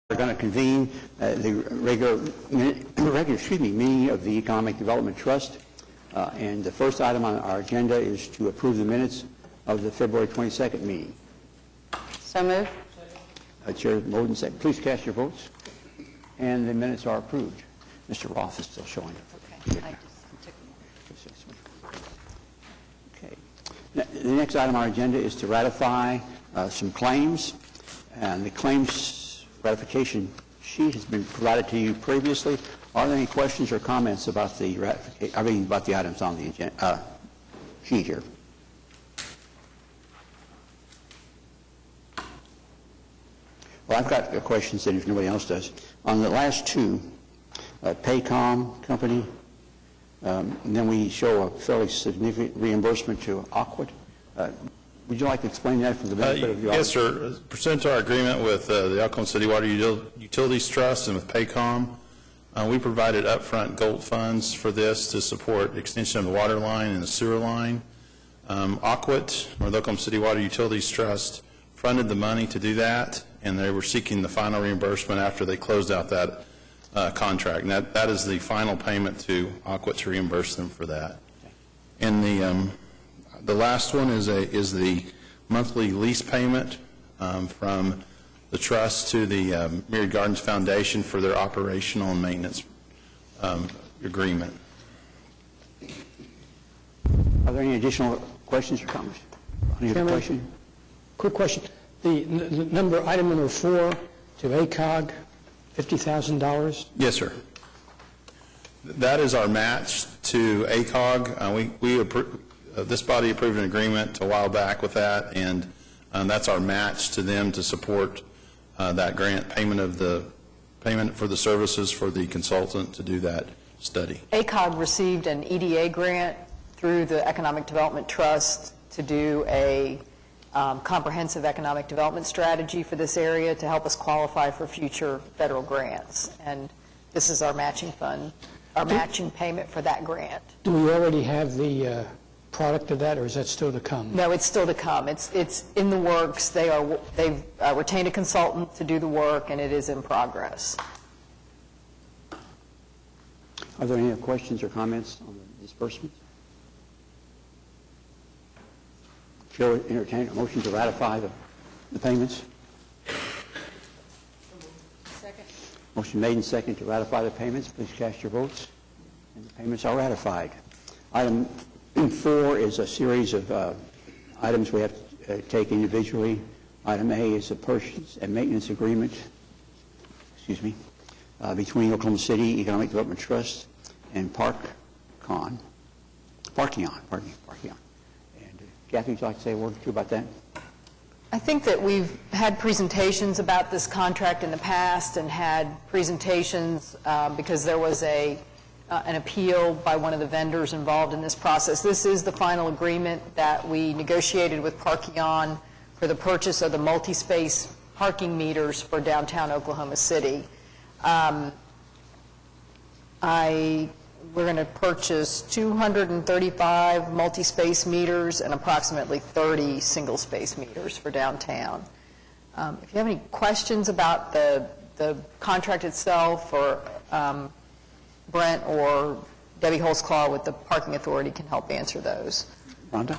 We're going to convene the regular meeting of the Economic Development Trust. And the first item on our agenda is to approve the minutes of the February 22nd meeting. So moved. Chair Moden said, please cast your votes. And the minutes are approved. Mr. Roth is still showing up. Okay. Okay. The next item on our agenda is to ratify some claims. And the claims ratification sheet has been provided to you previously. Are there any questions or comments about the about the items on the agenda, sheet here? Well, I've got questions then if nobody else does. On the last two, Paycom Company, and then we show a fairly significant reimbursement to Aquit. Would you like to explain that for the benefit of the audience? Yes, sir. Pursuant to our agreement with the Oklahoma City Water Utilities Trust and with Paycom, we provided upfront gold funds for this to support extension of the water line and the sewer line. Aquit, or the Oklahoma City Water Utilities Trust, funded the money to do that, and they were seeking the final reimbursement after they closed out that contract. And that is the final payment to Aquit to reimburse them for that. And the last one is the monthly lease payment from the trust to the Myriad Gardens Foundation for their operational and maintenance agreement. Are there any additional questions or comments? Any other question? Quick question. The item number 4 to ACOG, $50,000. Yes, sir. That is our match to ACOG. This body approved an agreement a while back with that, and that's our match to them to support that grant payment for the services for the consultant to do that study. ACOG received an EDA grant through the Economic Development Trust to do a comprehensive economic development strategy for this area to help us qualify for future federal grants. And this is our matching fund, our matching payment for that grant. Do we already have the product of that, or is that still to come? No, it's still to come. It's in the works. They've retained a consultant to do the work, and it is in progress. Are there any questions or comments on the disbursement? Chair will entertain a motion to ratify the payments. Second. Motion made and second to ratify the payments. Please cast your votes. And the payments are ratified. Item 4 is a series of items we have to take individually. Item A is a purchase and maintenance agreement, between Oklahoma City Economic Development Trust and Parkion. And Kathy, would you like to say a word or two about that? I think that we've had presentations about this contract in the past and had presentations because there was an appeal by one of the vendors involved in this process. This is the final agreement that we negotiated with Parkion for the purchase of the multi-space parking meters for downtown Oklahoma City. We're going to purchase 235 multi-space meters and approximately 30 single-space meters for downtown. If you have any questions about the contract itself, or Brent or Debbie Holzclaw with the Parking Authority can help answer those. Rhonda?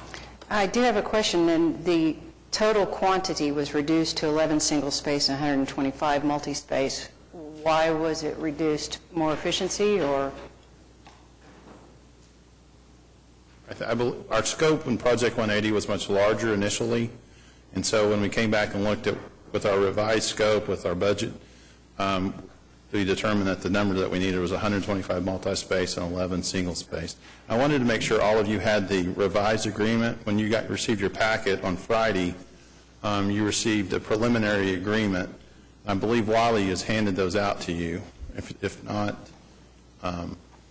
I do have a question. And the total quantity was reduced to 11 single-space and 125 multi-space. Why was it reduced? More efficiency, or? I believe our scope in Project 180 was much larger initially, and so when we came back and looked at with our revised scope, with our budget, we determined that the number that we needed was 125 multi-space and 11 single-space. I wanted to make sure all of you had the revised agreement. When you received your packet on Friday, you received a preliminary agreement. I believe Wally has handed those out to you. If not,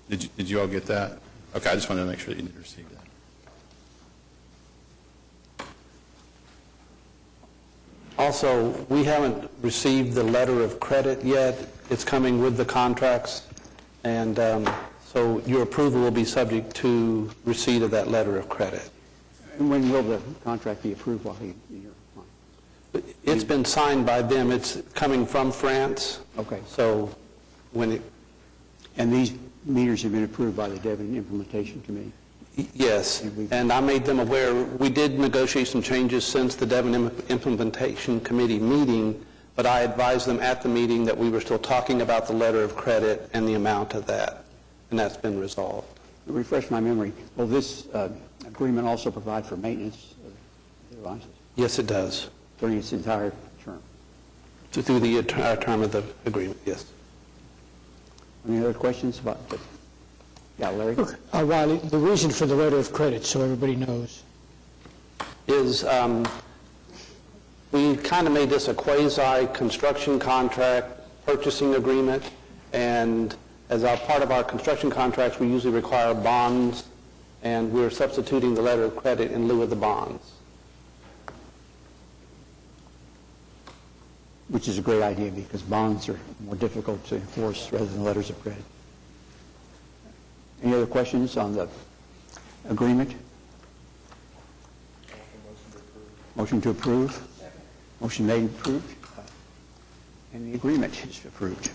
did you all get that? Okay, I just wanted to make sure that you did receive that. Also, we haven't received the letter of credit yet. It's coming with the contracts, and so your approval will be subject to receipt of that letter of credit. And when will the contract be approved while you're It's been signed by them. It's coming from France. Okay. So when it, And these meters have been approved by the Devon Implementation Committee? yes, and I made them aware. We did negotiate some changes since the Devon Implementation Committee meeting, but I advised them at the meeting that we were still talking about the letter of credit and the amount of that, and that's been resolved. Refresh my memory, will this agreement also provide for maintenance of the devices Yes, it does. during its entire term? Through the entire term of the agreement, yes. Any other questions about this? Yeah, Larry? Wiley, the reason for the letter of credit, so everybody knows. Is we kind of made this a quasi-construction contract, purchasing agreement, and as our part of our construction contracts, we usually require bonds, and we're substituting the letter of credit in lieu of the bonds. Which is a great idea because bonds are more difficult to enforce rather than letters of credit. Any other questions on the agreement? Motion to approve. Motion made and approved. And the agreement is approved,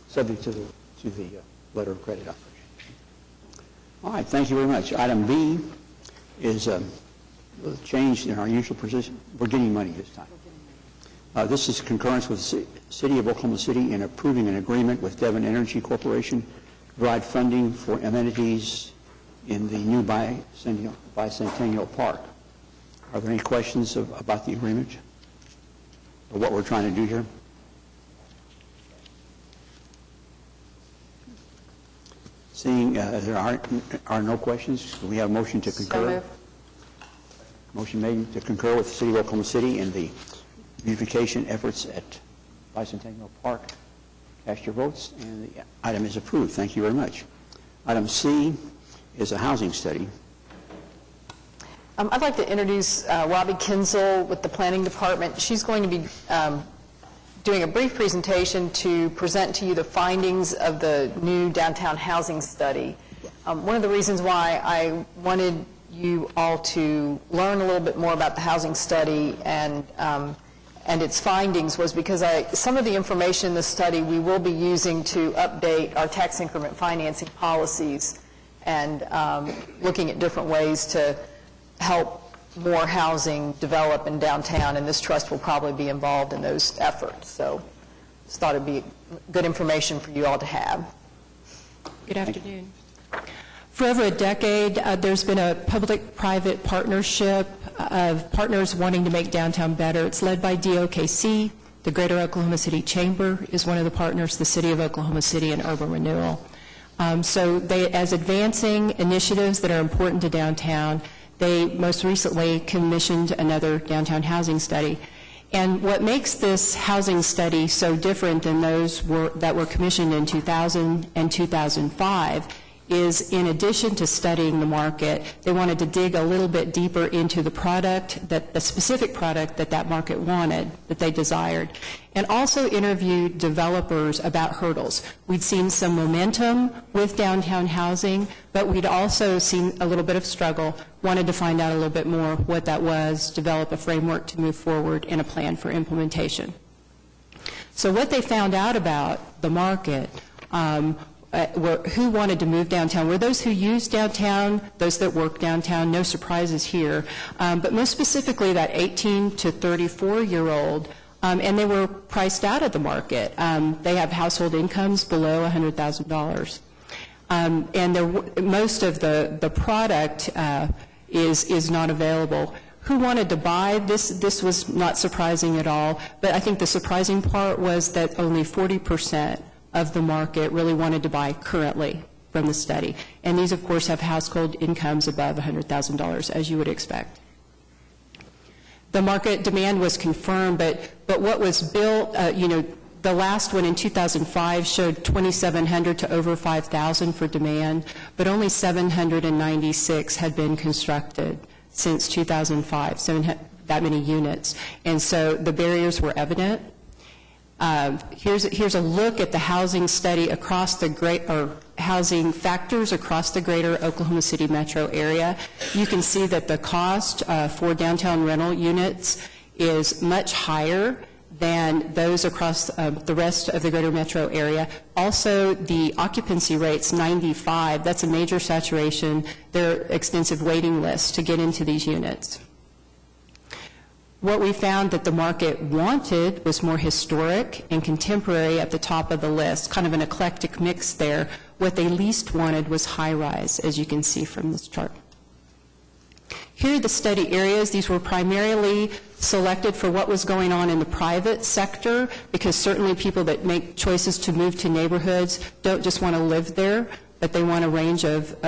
subject to the letter of credit operation. All right, thank you very much. Item B is a change in our usual position. We're getting money this time. This is concurrence with the City of Oklahoma City in approving an agreement with Devon Energy Corporation to provide funding for amenities in the new bicentennial park. Are there any questions about the agreement or what we're trying to do here? Seeing there are no questions, we have a motion to concur. So moved. Motion made to concur with the City of Oklahoma City in the beautification efforts at Bicentennial Park. Cast your votes, and the item is approved. Thank you very much. Item C is a housing study. I'd like to introduce Robbie Kinzel with the Planning Department. She's going to be doing a brief presentation to present to you the findings of the new downtown housing study. One of the reasons why I wanted you all to learn a little bit more about the housing study and its findings was because some of the information in the study we will be using to update our tax increment financing policies and looking at different ways to help more housing develop in downtown, and this trust will probably be involved in those efforts. So just thought it'd be good information for you all to have. Good afternoon. For over a decade, there's been a public-private partnership of partners wanting to make downtown better. It's led by OKC. The Greater Oklahoma City Chamber is one of the partners, the City of Oklahoma City, and Urban Renewal. So they, as advancing initiatives that are important to downtown, they most recently commissioned another downtown housing study. And what makes this housing study so different than those that were commissioned in 2000 and 2005 is, in addition to studying the market, they wanted to dig a little bit deeper into the product, the specific product that market wanted, that they desired, and also interviewed developers about hurdles. We'd seen some momentum with downtown housing, but we'd also seen a little bit of struggle, wanted to find out a little bit more what that was, develop a framework to move forward, and a plan for implementation. So what they found out about the market were who wanted to move downtown, were those who used downtown, those that work downtown, no surprises here, but most specifically that 18 to 34-year-old, and they were priced out of the market. They have household incomes below $100,000. And most of the product is not available. Who wanted to buy? This was not surprising at all, but I think the surprising part was that only 40% of the market really wanted to buy currently from the study. And these, of course, have household incomes above $100,000, as you would expect. The market demand was confirmed, but what was built, the last one in 2005 showed 2,700 to over 5,000 for demand, but only 796 had been constructed since 2005, that many units. And so the barriers were evident. Here's a look at the housing study across the housing factors across the greater Oklahoma City metro area. You can see that the cost for downtown rental units is much higher than those across the rest of the greater metro area. Also, the occupancy rate's 95. That's a major saturation. There are extensive waiting lists to get into these units. What we found that the market wanted was more historic and contemporary at the top of the list, kind of an eclectic mix there. What they least wanted was high-rise, as you can see from this chart. Here are the study areas. These were primarily selected for what was going on in the private sector, because certainly people that make choices to move to neighborhoods don't just want to live there, but they want a range of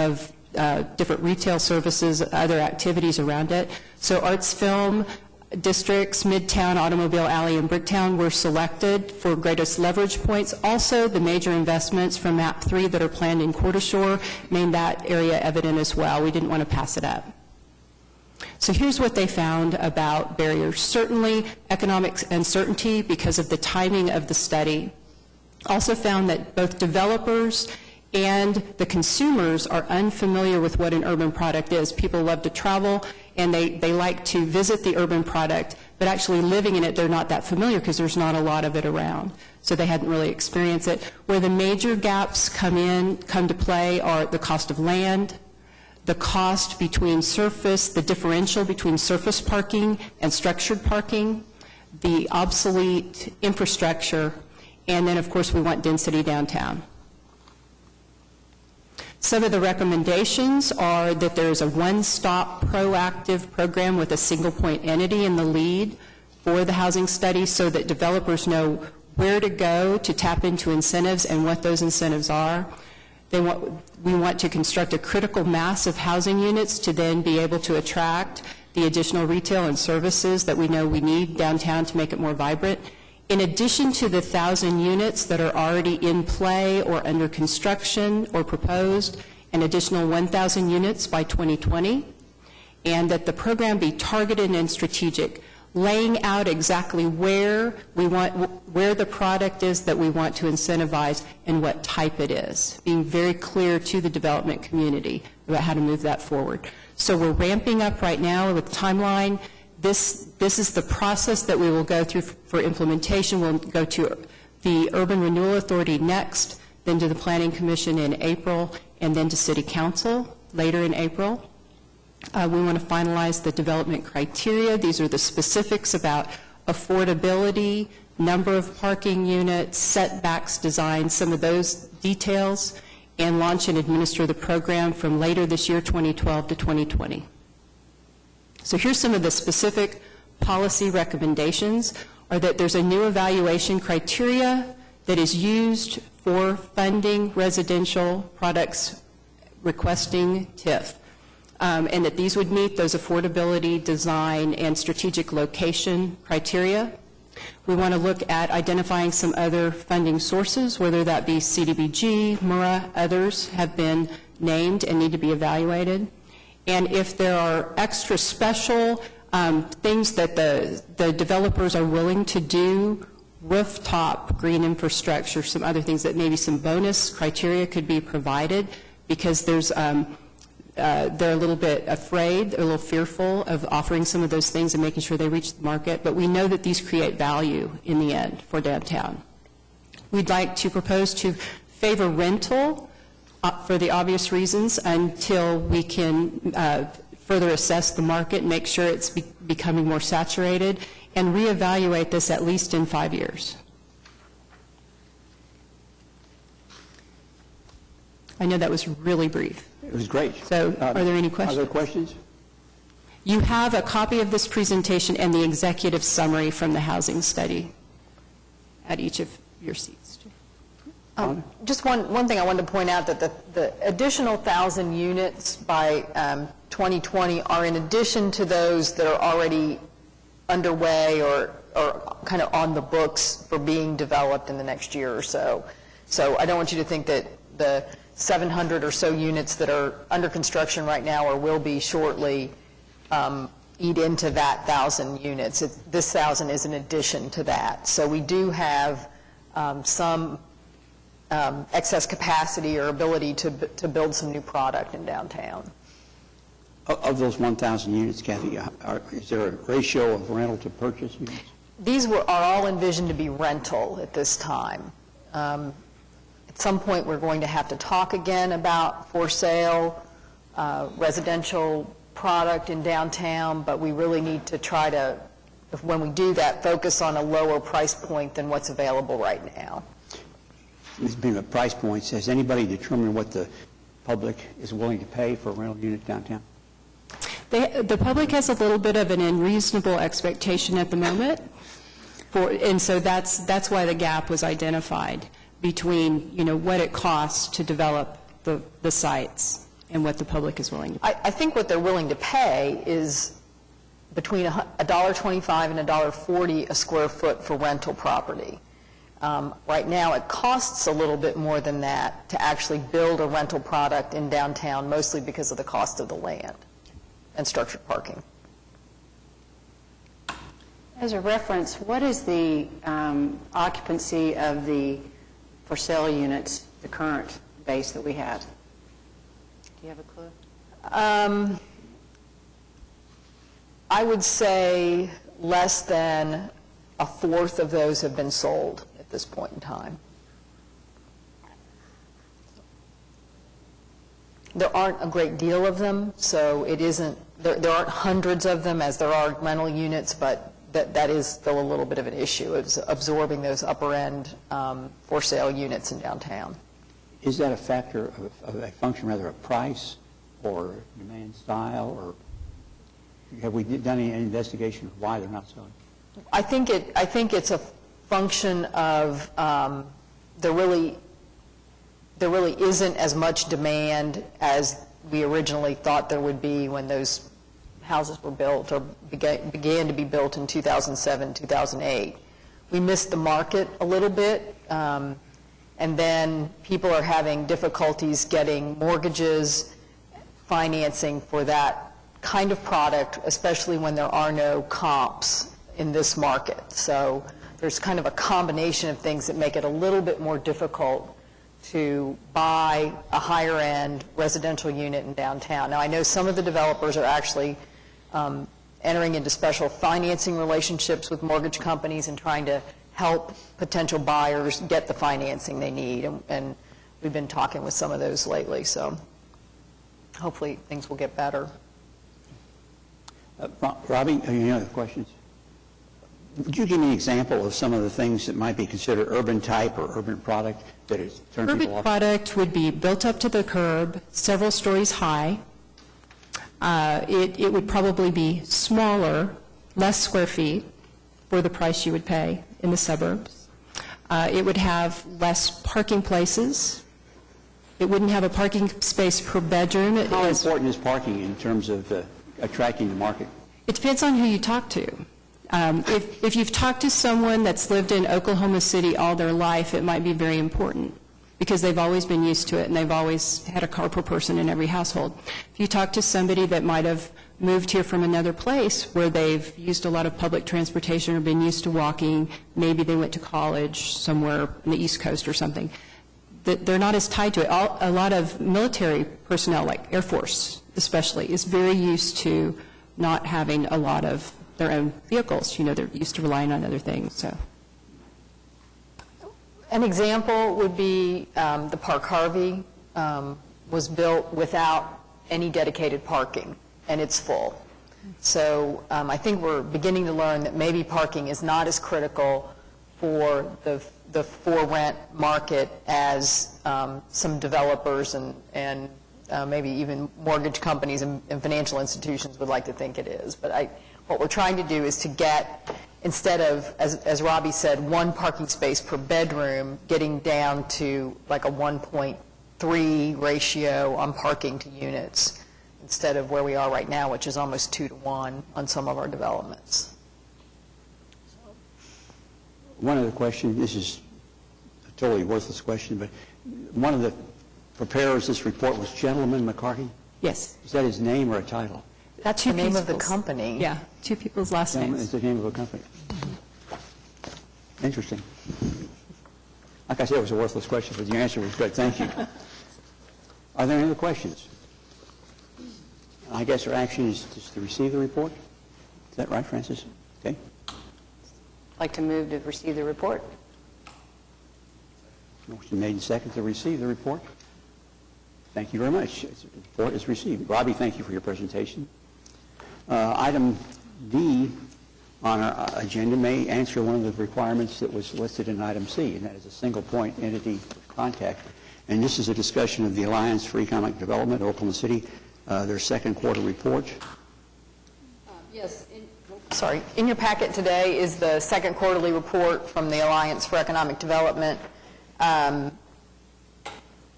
different retail services, other activities around it. So arts, film districts, Midtown, Automobile Alley, and Bricktown were selected for greatest leverage points. Also, the major investments from MAP 3 that are planned in Quarter made that area evident as well. We didn't want to pass it up. So here's what they found about barriers. Certainly, economic uncertainty because of the timing of the study. Also found that both developers and the consumers are unfamiliar with what an urban product is. People love to travel, and they like to visit the urban product, but actually living in it, they're not that familiar because there's not a lot of it around. So they hadn't really experienced it. Where the major gaps come to play are the cost of land, the cost between surface, the differential between surface parking and structured parking, the obsolete infrastructure, and then, of course, we want density downtown. Some of the recommendations are that there's a one-stop proactive program with a single-point entity in the lead for the housing study so that developers know where to go to tap into incentives and what those incentives are. We want to construct a critical mass of housing units to then be able to attract the additional retail and services that we know we need downtown to make it more vibrant. In addition to the 1,000 units that are already in play or under construction or proposed, an additional 1,000 units by 2020, and that the program be targeted and strategic, laying out exactly where the product is that we want to incentivize and what type it is, being very clear to the development community about how to move that forward. So we're ramping up right now with timeline. This is the process that we will go through for implementation. We'll go to the Urban Renewal Authority next, then to the Planning Commission in April, and then to City Council later in April. We want to finalize the development criteria. These are the specifics about affordability, number of parking units, setbacks, design, some of those details, and launch and administer the program from later this year, 2012 to 2020. So here's some of the specific policy recommendations, are that there's a new evaluation criteria that is used for funding residential products requesting TIF, and that these would meet those affordability, design, and strategic location criteria. We want to look at identifying some other funding sources, whether that be CDBG, MURA, others have been named and need to be evaluated. And if there are extra special things that the developers are willing to do, rooftop green infrastructure, some other things that maybe some bonus criteria could be provided, because there's they're a little bit afraid, they're a little fearful of offering some of those things and making sure they reach the market, but we know that these create value in the end for downtown. We'd like to propose to favor rental for the obvious reasons until we can further assess the market and make sure it's becoming more saturated, and reevaluate this at least in 5 years. I know that was really brief. It was great. So are there any questions? Are there questions? You have a copy of this presentation and the executive summary from the housing study at each of your seats. Just one thing I wanted to point out, that the additional 1,000 units by 2020 are in addition to those that are already underway or kind of on the books for being developed in the next year or so. So I don't want you to think that the 700 or so units that are under construction right now or will be shortly eat into that 1,000 units. This 1,000 is in addition to that. So we do have some excess capacity or ability to build some new product in downtown. Of those 1,000 units, Kathy, is there a ratio of rental to purchase units? These are all envisioned to be rental at this time. At some point, we're going to have to talk again about for sale residential product in downtown, but we really need to try to, when we do that, focus on a lower price point than what's available right now. This being a price point, has anybody determined what the public is willing to pay for a rental unit downtown? The public has a little bit of an unreasonable expectation at the moment, and so that's why the gap was identified between, what it costs to develop the sites and what the public is willing to pay. I think what they're willing to pay is between $1.25 and $1.40 a square foot for rental property. Right now, it costs a little bit more than that to actually build a rental product in downtown, mostly because of the cost of the land and structured parking. As a reference, what is the occupancy of the for sale units, the current base that we have? Do you have a clue? I would say less than a fourth of those have been sold at this point in time. There aren't a great deal of them, so it isn't, there aren't hundreds of them as there are rental units, but that is still a little bit of an issue. It's absorbing those upper-end for sale units in downtown. Is that a factor of a function, rather, of price or demand style, or have we done any investigation of why they're not selling? I think it's a function of there really isn't as much demand as we originally thought there would be when those houses were built or began to be built in 2007, 2008. We missed the market a little bit, and then people are having difficulties getting mortgages, financing for that kind of product, especially when there are no comps in this market. So there's kind of a combination of things that make it a little bit more difficult to buy a higher-end residential unit in downtown. Now, I know some of the developers are actually entering into special financing relationships with mortgage companies and trying to help potential buyers get the financing they need, and we've been talking with some of those lately, so hopefully things will get better. Robbie, any other questions? Would you give me an example of some of the things that might be considered urban type or urban product that is turning people Urban off? product would be built up to the curb, several stories high. It would probably be smaller, less square feet for the price you would pay in the suburbs. It would have less parking places. It wouldn't have a parking space per bedroom. How important is parking in terms of attracting the market? It depends on who you talk to. If you've talked to someone that's lived in Oklahoma City all their life, it might be very important because they've always been used to it and they've always had a car per person in every household. If you talk to somebody that might have moved here from another place where they've used a lot of public transportation or been used to walking, maybe they went to college somewhere on the East Coast or something, they're not as tied to it. A lot of military personnel, like Air Force especially, is very used to not having a lot of their own vehicles. They're used to relying on other things. So, an example would be the Park Harvey was built without any dedicated parking, and it's full. So I think we're beginning to learn that maybe parking is not as critical for the for-rent market as some developers and maybe even mortgage companies and financial institutions would like to think it is. But what we're trying to do is to get, instead of, as Robbie said, one parking space per bedroom, getting down to like a 1.3 ratio on parking to units, instead of where we are right now, which is almost 2 to 1 on some of our developments. One other question, this is a totally worthless question, but one of the preparers of this report was Gentleman McCarty? yes. Is that his name or a title? That's the name of the company. Yeah, two people's last Gentleman names. is the name of a company. Interesting. Like I said, it was a worthless question, but your answer was good. Thank you. Are there any other questions? I guess our action is just to receive the report? Is that right, Francis? Okay. Like to move to receive the report? Motion made and seconded to receive the report. Thank you very much. The report is received. Robbie, thank you for your presentation. Item D on our agenda may answer one of the requirements that was listed in item C, and that is a single point entity of contact. And this is a discussion of the Alliance for Economic Development, Oklahoma City, their second quarter report. Yes. In your packet today is the second quarterly report from the Alliance for Economic Development. I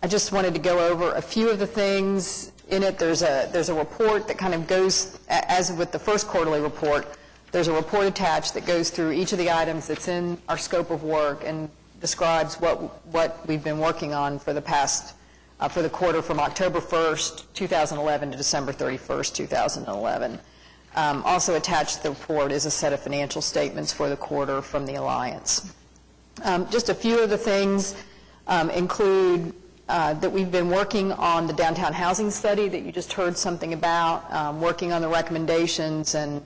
just wanted to go over a few of the things in it. There's a report that kind of goes, as with the first quarterly report, there's a report attached that goes through each of the items that's in our scope of work and describes what we've been working on for the past, for the quarter from October 1st, 2011 to December 31st, 2011. Also attached to the report is a set of financial statements for the quarter from the Alliance. Just a few of the things include that we've been working on the downtown housing study that you just heard something about, working on the recommendations and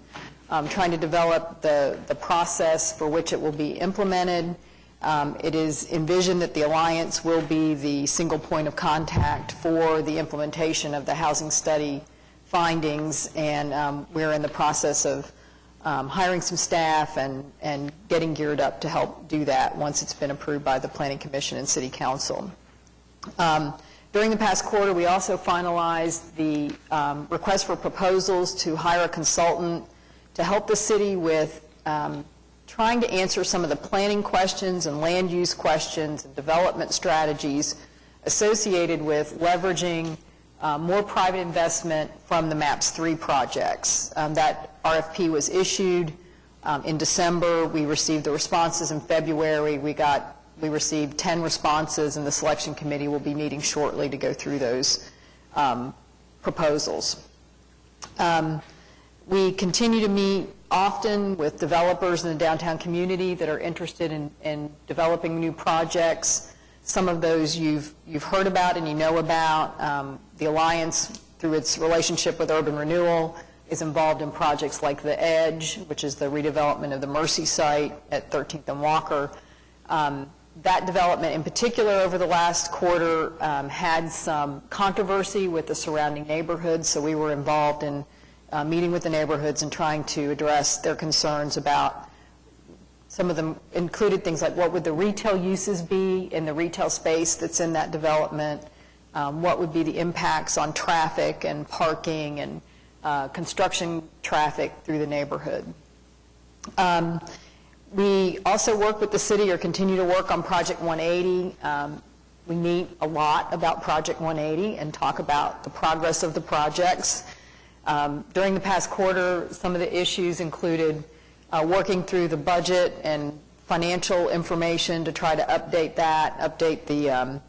trying to develop the process for which it will be implemented. It is envisioned that the Alliance will be the single point of contact for the implementation of the housing study findings, and we're in the process of hiring some staff and getting geared up to help do that once it's been approved by the Planning Commission and City Council. During the past quarter, we also finalized the request for proposals to hire a consultant to help the city with trying to answer some of the planning questions and land use questions and development strategies associated with leveraging more private investment from the MAPS 3 projects. That RFP was issued in December. We received the responses in February. We received 10 responses, and the selection committee will be meeting shortly to go through those proposals. We continue to meet often with developers in the downtown community that are interested in developing new projects. Some of those you've heard about and you know about. The Alliance, through its relationship with Urban Renewal, is involved in projects like The Edge, which is the redevelopment of the Mercy site at 13th and Walker. That development in particular over the last quarter had some controversy with the surrounding neighborhoods, so we were involved in meeting with the neighborhoods and trying to address their concerns about, some of them included things like what would the retail uses be in the retail space that's in that development, what would be the impacts on traffic and parking and construction traffic through the neighborhood. We also work with the city, or continue to work on Project 180. We meet a lot about Project 180 and talk about the progress of the projects. During the past quarter, some of the issues included working through the budget and financial information to try to update that, update the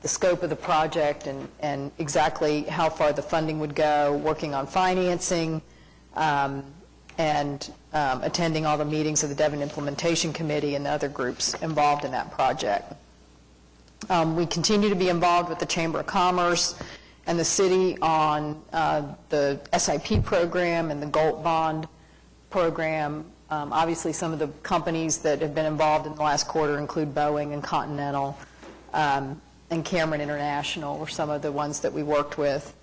scope of the project and exactly how far the funding would go, working on financing, and attending all the meetings of the Devon Implementation Committee and the other groups involved in that project. We continue to be involved with the Chamber of Commerce and the city on the SIP program and the GOLT bond program. Obviously, some of the companies that have been involved in the last quarter include Boeing and Continental and Cameron International were some of the ones that we worked with.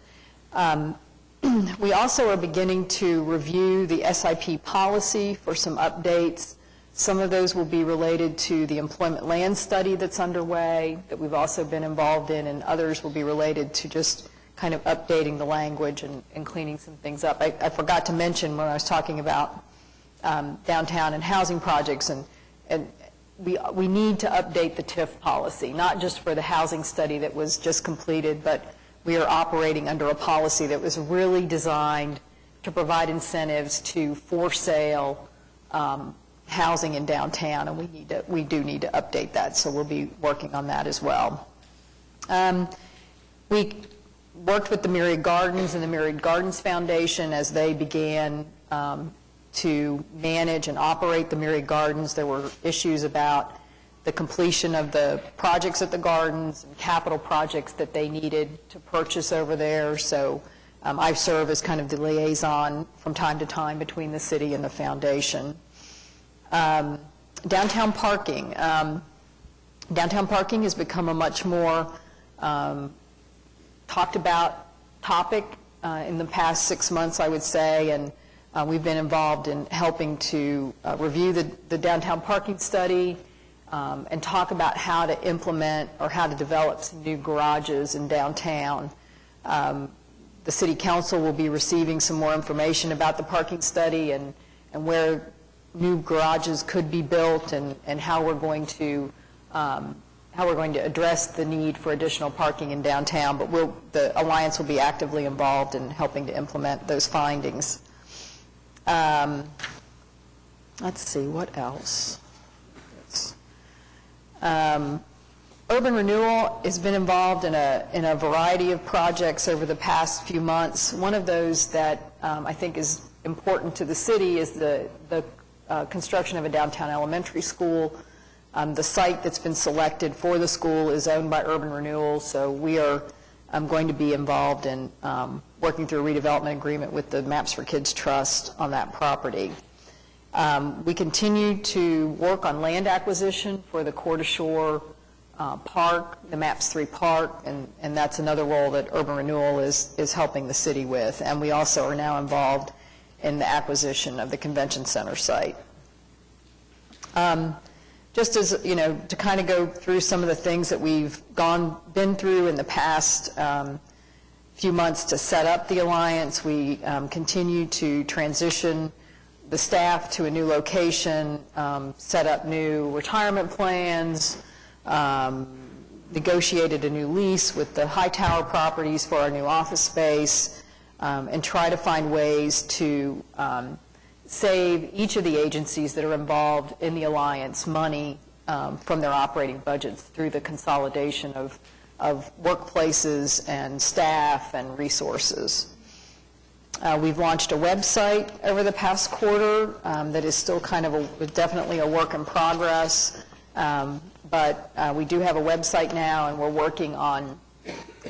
We also are beginning to review the SIP policy for some updates. Some of those will be related to the employment land study that's underway that we've also been involved in, and others will be related to just kind of updating the language and cleaning some things up. I forgot to mention when I was talking about downtown and housing projects, and we need to update the TIF policy, not just for the housing study that was just completed, but we are operating under a policy that was really designed to provide incentives to for sale housing in downtown, and we do need to update that, so we'll be working on that as well. We worked with the Myriad Gardens and the Myriad Gardens Foundation as they began to manage and operate the Myriad Gardens. There were issues about the completion of the projects at the gardens and capital projects that they needed to purchase over there. So I serve as kind of the liaison from time to time between the city and the foundation. Downtown parking. Downtown parking has become a much more talked about topic in the past 6 months, I would say, and we've been involved in helping to review the downtown parking study and talk about how to implement or how to develop some new garages in downtown. The City Council will be receiving some more information about the parking study and where new garages could be built and how we're going to address the need for additional parking in downtown. But the Alliance will be actively involved in helping to implement those findings. Let's see, what else? Urban Renewal has been involved in a variety of projects over the past few months. One of those that I think is important to the city is the construction of a downtown elementary school. The site that's been selected for the school is owned by Urban Renewal, so we are going to be involved in working through a redevelopment agreement with the Maps for Kids Trust on that property. We continue to work on land acquisition for the Coeur d'Alene Park, the MAPS 3 Park, and that's another role that Urban Renewal is helping the city with. And we also are now involved in the acquisition of the convention center site. Just as, you know, to kind of go through some of the things that we've been through in the past few months to set up the Alliance, we continue to transition the staff to a new location, set up new retirement plans, negotiated a new lease with the Hightower Properties for our new office space, and try to find ways to save each of the agencies that are involved in the Alliance money from their operating budgets through the consolidation of workplaces and staff and resources. We've launched a website over the past quarter that is still kind of definitely a work in progress, but we do have a website now, and we're working on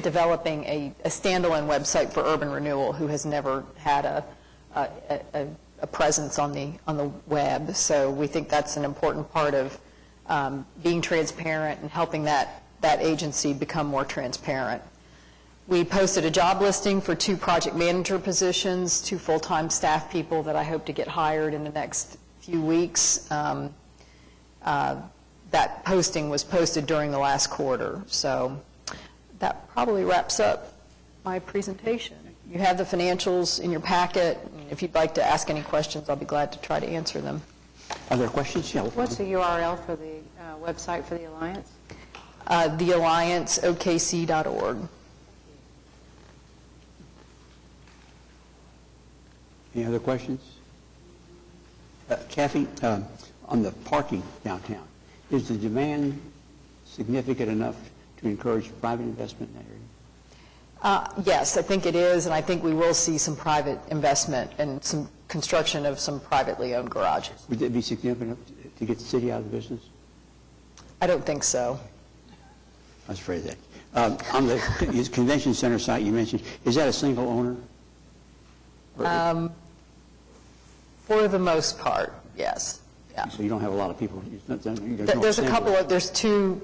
developing a standalone website for Urban Renewal, who has never had a presence on the web. So we think that's an important part of being transparent and helping that agency become more transparent. We posted a job listing for 2 project manager positions, 2 full-time staff people that I hope to get hired in the next few weeks. That posting was posted during the last quarter. So that probably wraps up my presentation. You have the financials in your packet. If you'd like to ask any questions, I'll be glad to try to answer them. Are there questions? Yeah. What's the URL for the website for the Alliance? TheAllianceOKC.org. Any other questions? Kathy, on the parking downtown, is the demand significant enough to encourage private investment in that area? Yes, I think it is, and I think we will see some private investment and some construction of some privately owned garages. Would that be significant enough to get the city out of the business? I don't think so. I was afraid of that. On the convention center site you mentioned, is that a single owner? For the most part, yes. Yeah. So you don't have a lot of people. There's a couple of, there's two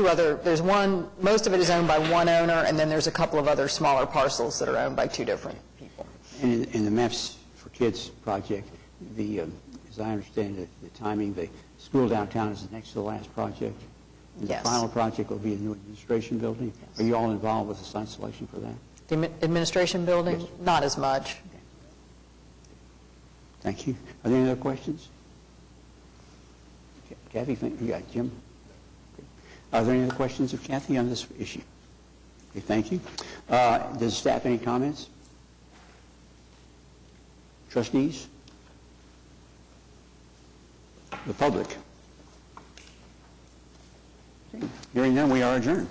other, there's one, most of it is owned by one owner, and then there's a couple of other smaller parcels that are owned by 2 different people. And in the Maps for Kids project, as I understand it, the timing, the school downtown is the next to the last project. And Yes. The final project will be a new administration building. Yes. Are you all involved with the site selection for that? The administration building? Yes. Not as much. Thank you. Are there any other questions? Kathy, you got Jim? Are there any other questions of Kathy on this issue? Okay, thank you. Does staff any comments? Trustees? The public? Okay. Hearing none, we are adjourned.